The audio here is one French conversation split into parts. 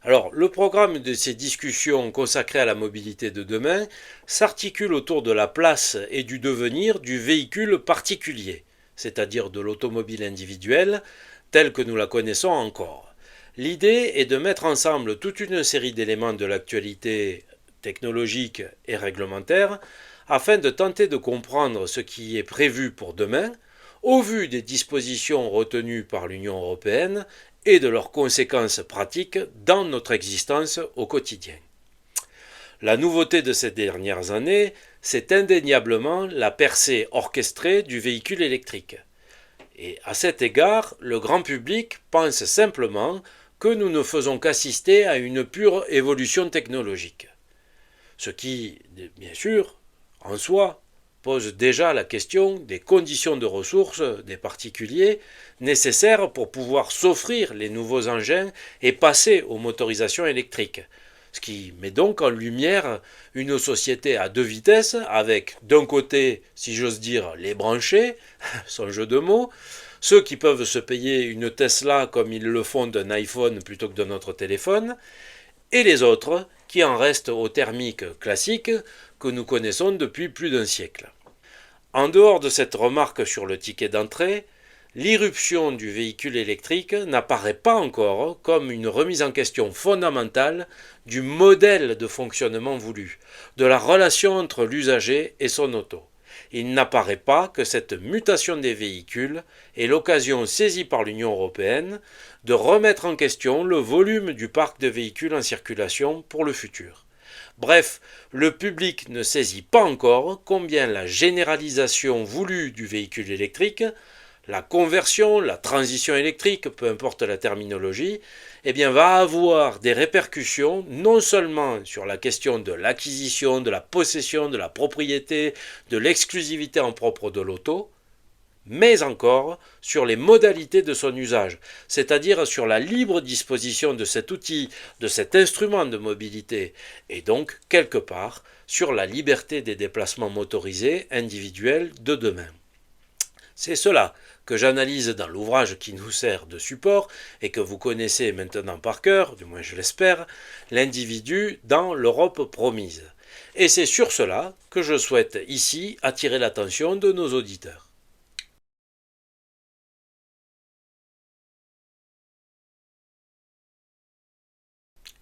Alors, le programme de ces discussions consacrées à la mobilité de demain s'articule autour de la place et du devenir du véhicule particulier, c'est-à-dire de l'automobile individuelle, telle que nous la connaissons encore. L'idée est de mettre ensemble toute une série d'éléments de l'actualité technologique et réglementaire afin de tenter de comprendre ce qui est prévu pour demain au vu des dispositions retenues par l'Union européenne et de leurs conséquences pratiques dans notre existence au quotidien. La nouveauté de ces dernières années, c'est indéniablement la percée orchestrée du véhicule électrique. Et à cet égard, le grand public pense simplement que nous ne faisons qu'assister à une pure évolution technologique. Ce qui, bien sûr, en soi, pose déjà la question des conditions de ressources des particuliers nécessaires pour pouvoir s'offrir les nouveaux engins et passer aux motorisations électriques. Ce qui met donc en lumière une société à deux vitesses avec d'un côté, si j'ose dire, les branchés, son jeu de mots, ceux qui peuvent se payer une Tesla comme ils le font d'un iPhone plutôt que d'un autre téléphone, et les autres qui en restent au thermique classique que nous connaissons depuis plus d'un siècle. En dehors de cette remarque sur le ticket d'entrée, l'irruption du véhicule électrique n'apparaît pas encore comme une remise en question fondamentale du modèle de fonctionnement voulu, de la relation entre l'usager et son auto. Il n'apparaît pas que cette mutation des véhicules est l'occasion saisie par l'Union européenne de remettre en question le volume du parc de véhicules en circulation pour le futur. Bref, le public ne saisit pas encore combien la généralisation voulue du véhicule électrique, la conversion, la transition électrique, peu importe la terminologie, va avoir des répercussions non seulement sur la question de l'acquisition, de la possession, de la propriété, de l'exclusivité en propre de l'auto, mais encore sur les modalités de son usage, c'est-à-dire sur la libre disposition de cet outil, de cet instrument de mobilité, et donc, quelque part, sur la liberté des déplacements motorisés individuels de demain. C'est cela que j'analyse dans l'ouvrage qui nous sert de support et que vous connaissez maintenant par cœur, du moins je l'espère, l'individu dans l'Europe promise. Et c'est sur cela que je souhaite ici attirer l'attention de nos auditeurs.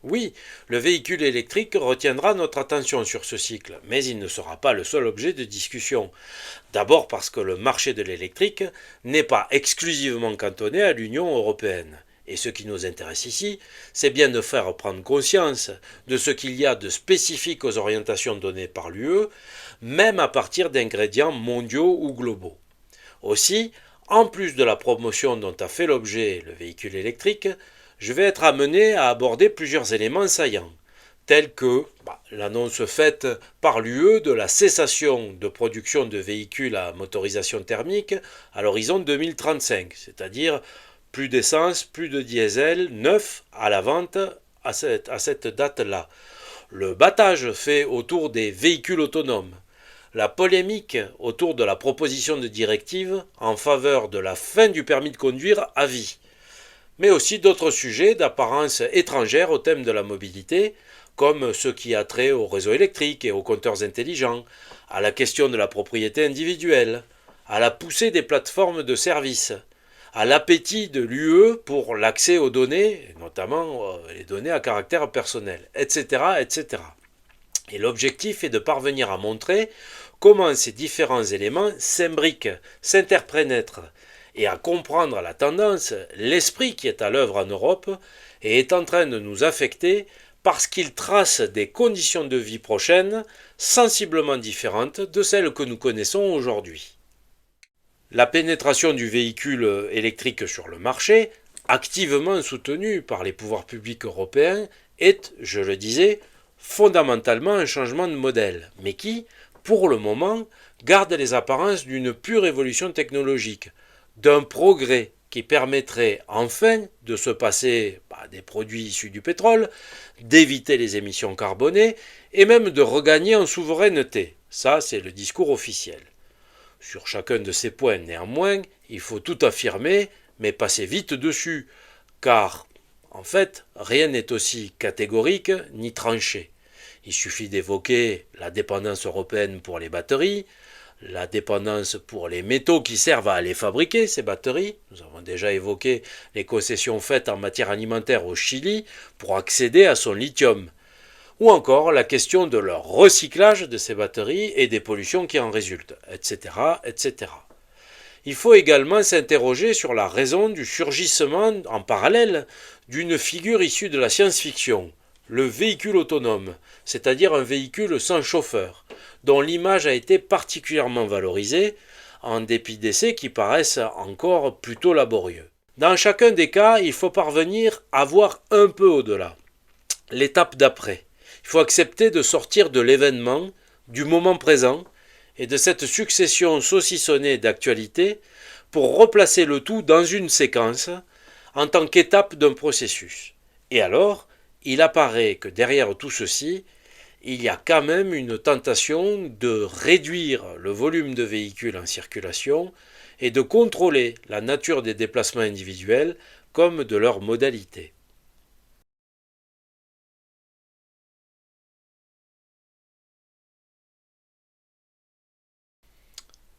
Oui, le véhicule électrique retiendra notre attention sur ce cycle, mais il ne sera pas le seul objet de discussion. D'abord parce que le marché de l'électrique n'est pas exclusivement cantonné à l'Union européenne. Et ce qui nous intéresse ici, c'est bien de faire prendre conscience de ce qu'il y a de spécifique aux orientations données par l'UE, même à partir d'ingrédients mondiaux ou globaux. Aussi, en plus de la promotion dont a fait l'objet le véhicule électrique, je vais être amené à aborder plusieurs éléments saillants, tels que l'annonce faite par l'UE de la cessation de production de véhicules à motorisation thermique à l'horizon 2035, c'est-à-dire plus d'essence, plus de diesel neuf à la vente à cette date-là. Le battage fait autour des véhicules autonomes, la polémique autour de la proposition de directive en faveur de la fin du permis de conduire à vie, mais aussi d'autres sujets d'apparence étrangère au thème de la mobilité, comme ce qui a trait au réseau électrique et aux compteurs intelligents, à la question de la propriété individuelle, à la poussée des plateformes de services, à l'appétit de l'UE pour l'accès aux données, notamment les données à caractère personnel, etc., etc. Et l'objectif est de parvenir à montrer comment ces différents éléments s'imbriquent, s'interpénètrent, et à comprendre la tendance, l'esprit qui est à l'œuvre en Europe et est en train de nous affecter parce qu'il trace des conditions de vie prochaines sensiblement différentes de celles que nous connaissons aujourd'hui. La pénétration du véhicule électrique sur le marché, activement soutenue par les pouvoirs publics européens, est, je le disais, fondamentalement un changement de modèle, mais qui, pour le moment, garde les apparences d'une pure évolution technologique, d'un progrès qui permettrait enfin de se passer des produits issus du pétrole, d'éviter les émissions carbonées et même de regagner en souveraineté. Ça, c'est le discours officiel. Sur chacun de ces points, néanmoins, il faut tout affirmer, mais passer vite dessus, car En fait, rien n'est aussi catégorique ni tranché. Il suffit d'évoquer la dépendance européenne pour les batteries, la dépendance pour les métaux qui servent à les fabriquer, ces batteries. Nous avons déjà évoqué les concessions faites en matière alimentaire au Chili pour accéder à son lithium. Ou encore la question de leur recyclage de ces batteries et des pollutions qui en résultent, etc., etc. Il faut également s'interroger sur la raison du surgissement en parallèle d'une figure issue de la science-fiction, le véhicule autonome, c'est-à-dire un véhicule sans chauffeur, dont l'image a été particulièrement valorisée, en dépit d'essais qui paraissent encore plutôt laborieux. Dans chacun des cas, il faut parvenir à voir un peu au-delà, l'étape d'après. Il faut accepter de sortir de l'événement, du moment présent, et de cette succession saucissonnée d'actualités pour replacer le tout dans une séquence en tant qu'étape d'un processus. Et alors, il apparaît que derrière tout ceci, il y a quand même une tentation de réduire le volume de véhicules en circulation et de contrôler la nature des déplacements individuels comme de leurs modalités.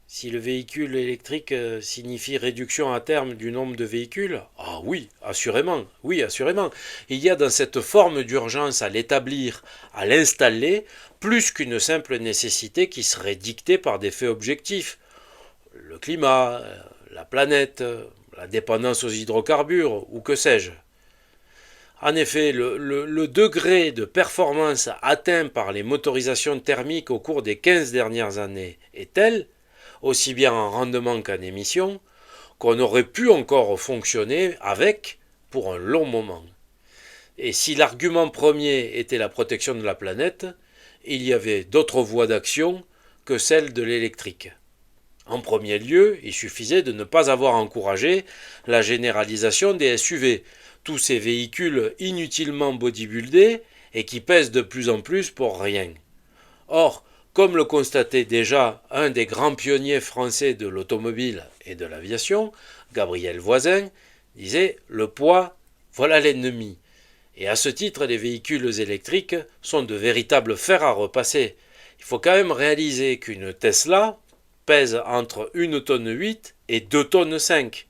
Si le véhicule électrique signifie réduction à terme du nombre de véhicules, ah oui, assurément. Il y a dans cette forme d'urgence à l'établir, à l'installer, plus qu'une simple nécessité qui serait dictée par des faits objectifs. Le climat, la planète, la dépendance aux hydrocarbures, ou que sais-je. En effet, le degré de performance atteint par les motorisations thermiques au cours des 15 dernières années est tel, aussi bien en rendement qu'en émission, qu'on aurait pu encore fonctionner avec pour un long moment. Et si l'argument premier était la protection de la planète, il y avait d'autres voies d'action que celle de l'électrique. En premier lieu, il suffisait de ne pas avoir encouragé la généralisation des SUV, tous ces véhicules inutilement bodybuildés et qui pèsent de plus en plus pour rien. Or, comme le constatait déjà un des grands pionniers français de l'automobile et de l'aviation, Gabriel Voisin, disait « Le poids, voilà l'ennemi ». Et à ce titre, les véhicules électriques sont de véritables fers à repasser. Il faut quand même réaliser qu'une Tesla pèse entre 1 tonne 8 et 2 tonnes 5.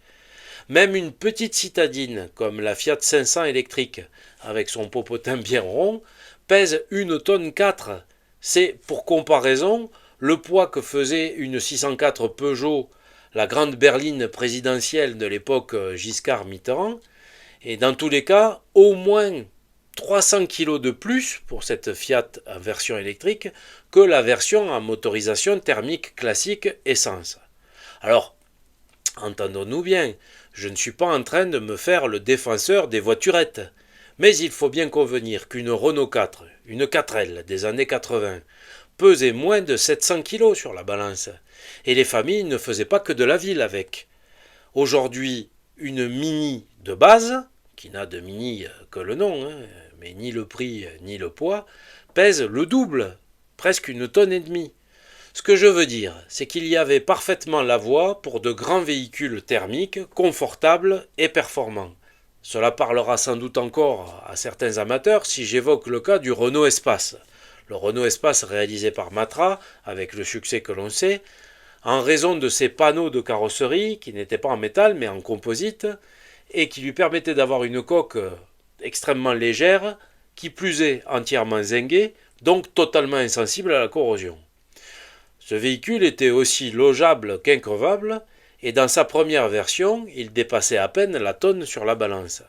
Même une petite citadine comme la Fiat 500 électrique, avec son popotin bien rond, pèse 1 tonne 4. C'est, pour comparaison, le poids que faisait une 604 Peugeot, la grande berline présidentielle de l'époque Giscard-Mitterrand, et dans tous les cas, au moins 300 kg de plus pour cette Fiat en version électrique que la version en motorisation thermique classique essence. Alors, entendons-nous bien, je ne suis pas en train de me faire le défenseur des voiturettes, mais il faut bien convenir qu'une Renault 4, une 4L des années 80, pesait moins de 700 kg sur la balance, et les familles ne faisaient pas que de la ville avec. Aujourd'hui, une Mini de base, qui n'a de Mini que le nom, mais ni le prix ni le poids, pèse le double, presque 1 tonne et demie. Ce que je veux dire, c'est qu'il y avait parfaitement la voie pour de grands véhicules thermiques, confortables et performants. Cela parlera sans doute encore à certains amateurs si j'évoque le cas du Renault Espace. Le Renault Espace réalisé par Matra, avec le succès que l'on sait, en raison de ses panneaux de carrosserie qui n'étaient pas en métal mais en composite et qui lui permettaient d'avoir une coque extrêmement légère, qui plus est entièrement zinguée, donc totalement insensible à la corrosion. Ce véhicule était aussi logeable qu'increvable et dans sa première version, il dépassait à peine la tonne sur la balance.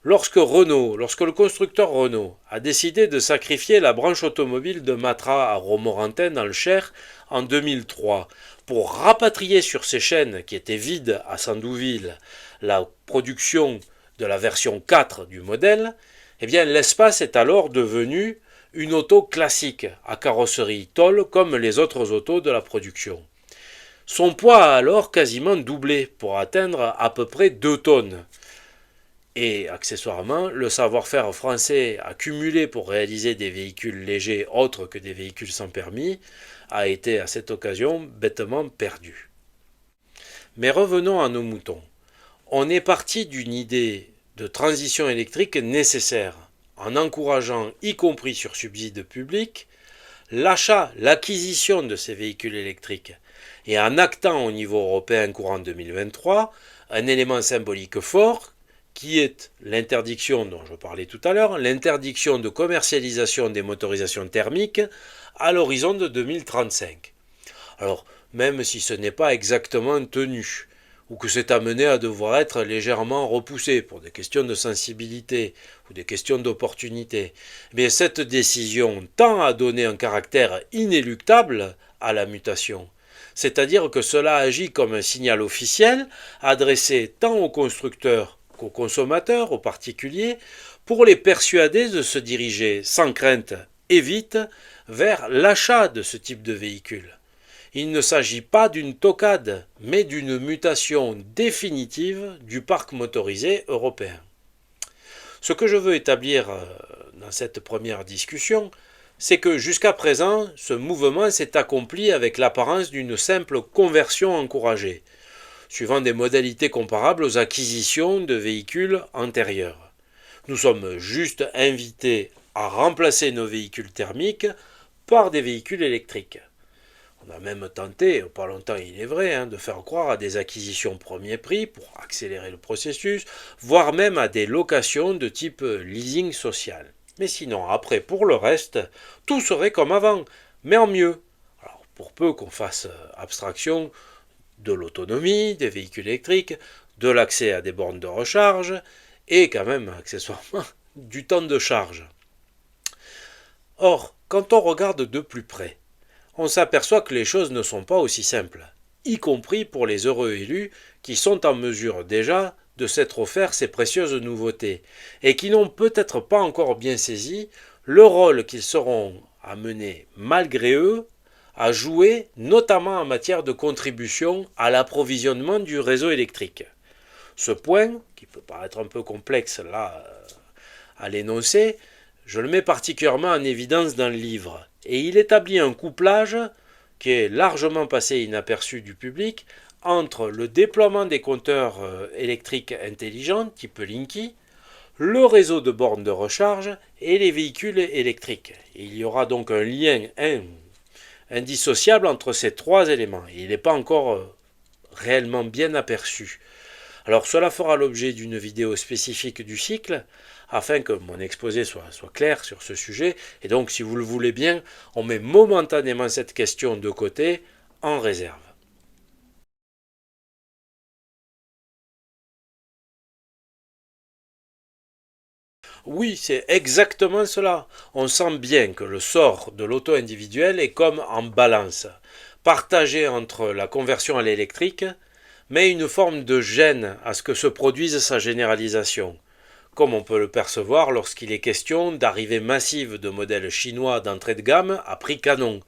Lorsque le constructeur Renault a décidé de sacrifier la branche automobile de Matra à Romorantin dans le Cher en 2003 pour rapatrier sur ses chaînes qui étaient vides à Sandouville la production de la version 4 du modèle, eh bien l'Espace est alors devenu une auto classique à carrosserie tôle comme les autres autos de la production. Son poids a alors quasiment doublé pour atteindre à peu près 2 tonnes. Et accessoirement, le savoir-faire français accumulé pour réaliser des véhicules légers autres que des véhicules sans permis a été à cette occasion bêtement perdu. Mais revenons à nos moutons. On est parti d'une idée de transition électrique nécessaires, en encourageant, y compris sur subside public, l'achat, l'acquisition de ces véhicules électriques, et en actant au niveau européen courant 2023 un élément symbolique fort qui est l'interdiction dont je parlais tout à l'heure, l'interdiction de commercialisation des motorisations thermiques à l'horizon de 2035. Alors, même si ce n'est pas exactement tenu, ou que c'est amené à devoir être légèrement repoussé pour des questions de sensibilité ou des questions d'opportunité, mais cette décision tend à donner un caractère inéluctable à la mutation. C'est-à-dire que cela agit comme un signal officiel adressé tant aux constructeurs qu'aux consommateurs, aux particuliers, pour les persuader de se diriger sans crainte et vite vers l'achat de ce type de véhicule. Il ne s'agit pas d'une toquade, mais d'une mutation définitive du parc motorisé européen. Ce que je veux établir dans cette première discussion, c'est que jusqu'à présent, ce mouvement s'est accompli avec l'apparence d'une simple conversion encouragée, suivant des modalités comparables aux acquisitions de véhicules antérieurs. Nous sommes juste invités à remplacer nos véhicules thermiques par des véhicules électriques. On a même tenté, pas longtemps il est vrai, de faire croire à des acquisitions premier prix pour accélérer le processus, voire même à des locations de type leasing social. Mais sinon, après, pour le reste, tout serait comme avant, mais en mieux. Alors, pour peu qu'on fasse abstraction de l'autonomie des véhicules électriques, de l'accès à des bornes de recharge, et quand même, accessoirement, du temps de charge. Or, quand on regarde de plus près, on s'aperçoit que les choses ne sont pas aussi simples, y compris pour les heureux élus qui sont en mesure déjà de s'être offerts ces précieuses nouveautés, et qui n'ont peut-être pas encore bien saisi le rôle qu'ils seront amenés, malgré eux, à jouer, notamment en matière de contribution à l'approvisionnement du réseau électrique. Ce point, qui peut paraître un peu complexe là à l'énoncer, je le mets particulièrement en évidence dans le livre, et il établit un couplage qui est largement passé inaperçu du public entre le déploiement des compteurs électriques intelligents type Linky, le réseau de bornes de recharge et les véhicules électriques. Il y aura donc un lien indissociable entre ces trois éléments. Il n'est pas encore réellement bien aperçu. Alors cela fera l'objet d'une vidéo spécifique du cycle, afin que mon exposé soit clair sur ce sujet, et donc si vous le voulez bien, on met momentanément cette question de côté, en réserve. Oui, c'est exactement cela. On sent bien que le sort de l'auto individuel est comme en balance, partagé entre la conversion à l'électrique, mais une forme de gêne à ce que se produise sa généralisation, comme on peut le percevoir lorsqu'il est question d'arrivée massive de modèles chinois d'entrée de gamme à prix canon,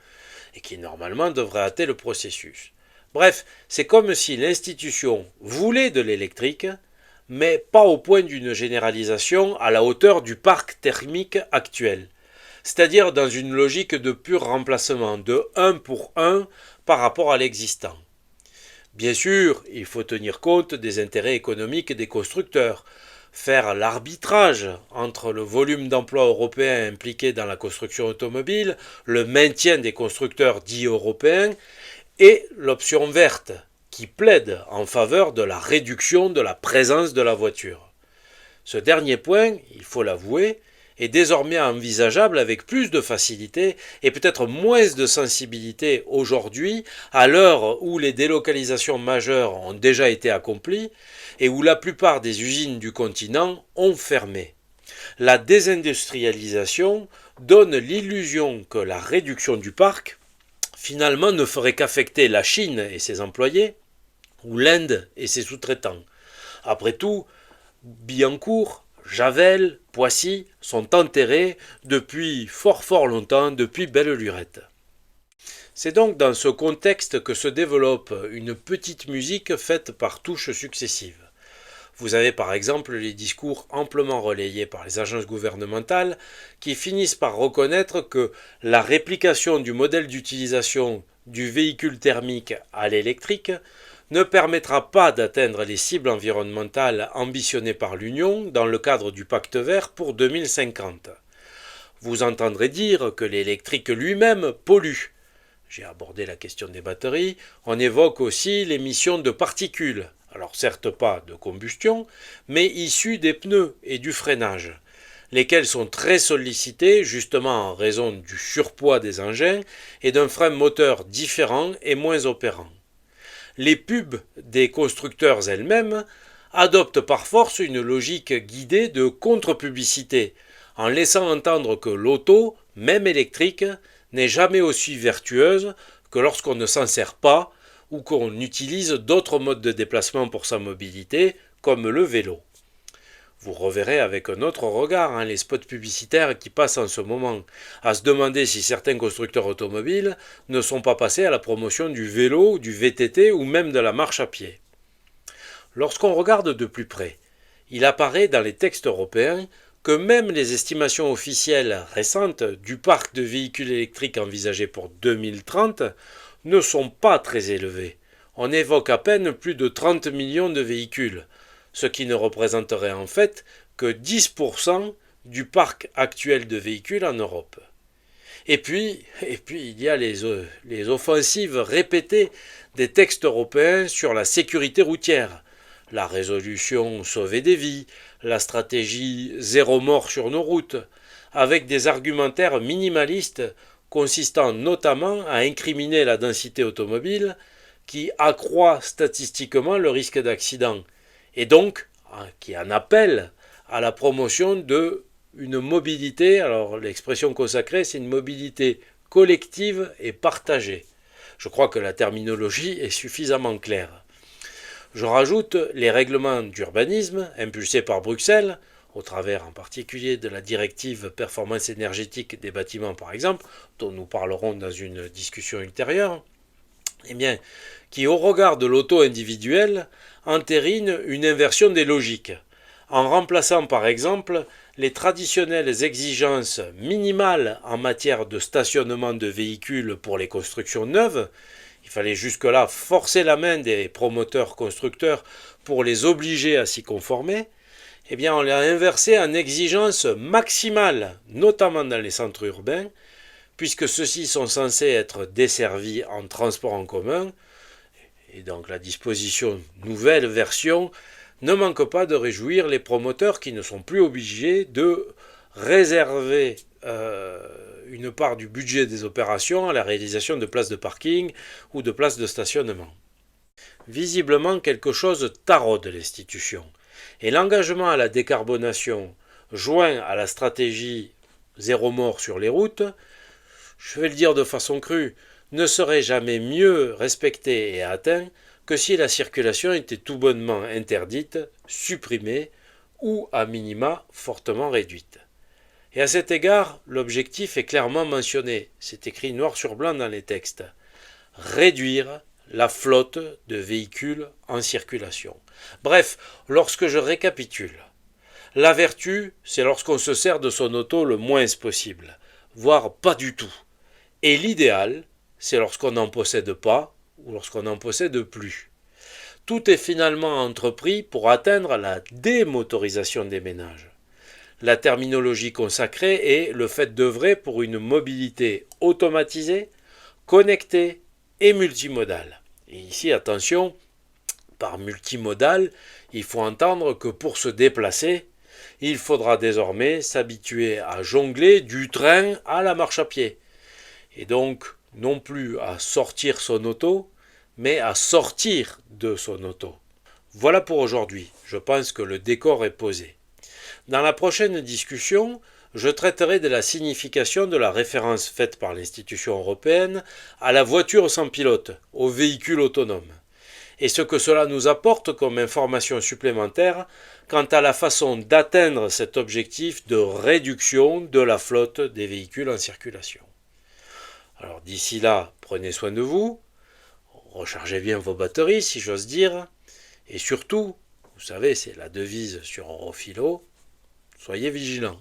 et qui normalement devrait hâter le processus. Bref, c'est comme si l'institution voulait de l'électrique, mais pas au point d'une généralisation à la hauteur du parc thermique actuel, c'est-à-dire dans une logique de pur remplacement, de 1 pour 1 par rapport à l'existant. Bien sûr, il faut tenir compte des intérêts économiques des constructeurs, faire l'arbitrage entre le volume d'emplois européens impliqués dans la construction automobile, le maintien des constructeurs dits européens, et l'option verte, qui plaide en faveur de la réduction de la présence de la voiture. Ce dernier point, il faut l'avouer, est désormais envisageable avec plus de facilité et peut-être moins de sensibilité aujourd'hui, à l'heure où les délocalisations majeures ont déjà été accomplies et où la plupart des usines du continent ont fermé. La désindustrialisation donne l'illusion que la réduction du parc, finalement, ne ferait qu'affecter la Chine et ses employés, ou l'Inde et ses sous-traitants. Après tout, Billancourt, Javel, Poissy sont enterrés depuis fort longtemps, depuis belle lurette. C'est donc dans ce contexte que se développe une petite musique faite par touches successives. Vous avez par exemple les discours amplement relayés par les agences gouvernementales qui finissent par reconnaître que la réplication du modèle d'utilisation du véhicule thermique à l'électrique ne permettra pas d'atteindre les cibles environnementales ambitionnées par l'Union dans le cadre du Pacte vert pour 2050. Vous entendrez dire que l'électrique lui-même pollue. J'ai abordé la question des batteries, on évoque aussi l'émission de particules, alors certes pas de combustion, mais issues des pneus et du freinage, lesquels sont très sollicités justement en raison du surpoids des engins et d'un frein moteur différent et moins opérant. Les pubs des constructeurs elles-mêmes adoptent par force une logique guidée de contre-publicité, en laissant entendre que l'auto, même électrique, n'est jamais aussi vertueuse que lorsqu'on ne s'en sert pas ou qu'on utilise d'autres modes de déplacement pour sa mobilité, comme le vélo. Vous reverrez avec un autre regard les spots publicitaires qui passent en ce moment, à se demander si certains constructeurs automobiles ne sont pas passés à la promotion du vélo, du VTT ou même de la marche à pied. Lorsqu'on regarde de plus près, il apparaît dans les textes européens que même les estimations officielles récentes du parc de véhicules électriques envisagé pour 2030 ne sont pas très élevées. On évoque à peine plus de 30 millions de véhicules, ce qui ne représenterait en fait que 10% du parc actuel de véhicules en Europe. Et puis il y a les offensives répétées des textes européens sur la sécurité routière, la résolution Sauver des vies, la stratégie zéro mort sur nos routes, avec des argumentaires minimalistes consistant notamment à incriminer la densité automobile qui accroît statistiquement le risque d'accident et donc qui en appelle à la promotion d'une mobilité, alors l'expression consacrée c'est une mobilité collective et partagée. Je crois que la terminologie est suffisamment claire. Je rajoute les règlements d'urbanisme impulsés par Bruxelles, au travers en particulier de la directive performance énergétique des bâtiments par exemple, dont nous parlerons dans une discussion ultérieure, qui au regard de l'auto individuelle entérine une inversion des logiques, en remplaçant par exemple les traditionnelles exigences minimales en matière de stationnement de véhicules pour les constructions neuves. Il fallait jusque-là forcer la main des promoteurs constructeurs pour les obliger à s'y conformer. On l'a inversé en exigence maximale, notamment dans les centres urbains, puisque ceux-ci sont censés être desservis en transport en commun. Et donc la disposition nouvelle version ne manque pas de réjouir les promoteurs qui ne sont plus obligés de réserver une part du budget des opérations à la réalisation de places de parking ou de places de stationnement. Visiblement, quelque chose taraude l'institution. Et l'engagement à la décarbonation, joint à la stratégie zéro mort sur les routes, je vais le dire de façon crue, ne serait jamais mieux respecté et atteint que si la circulation était tout bonnement interdite, supprimée ou à minima fortement réduite. Et à cet égard, l'objectif est clairement mentionné, c'est écrit noir sur blanc dans les textes. Réduire la flotte de véhicules en circulation. Bref, lorsque je récapitule, la vertu, c'est lorsqu'on se sert de son auto le moins possible, voire pas du tout. Et l'idéal, c'est lorsqu'on n'en possède pas ou lorsqu'on n'en possède plus. Tout est finalement entrepris pour atteindre la démotorisation des ménages. La terminologie consacrée est le fait d'œuvrer pour une mobilité automatisée, connectée et multimodale. Et ici, attention, par multimodal, il faut entendre que pour se déplacer, il faudra désormais s'habituer à jongler du train à la marche à pied. Et donc, non plus à sortir son auto, mais à sortir de son auto. Voilà pour aujourd'hui. Je pense que le décor est posé. Dans la prochaine discussion, je traiterai de la signification de la référence faite par l'institution européenne à la voiture sans pilote, au véhicule autonome, et ce que cela nous apporte comme information supplémentaire quant à la façon d'atteindre cet objectif de réduction de la flotte des véhicules en circulation. Alors d'ici là, prenez soin de vous, rechargez bien vos batteries si j'ose dire, et surtout, vous savez, c'est la devise sur Europhilo, soyez vigilants.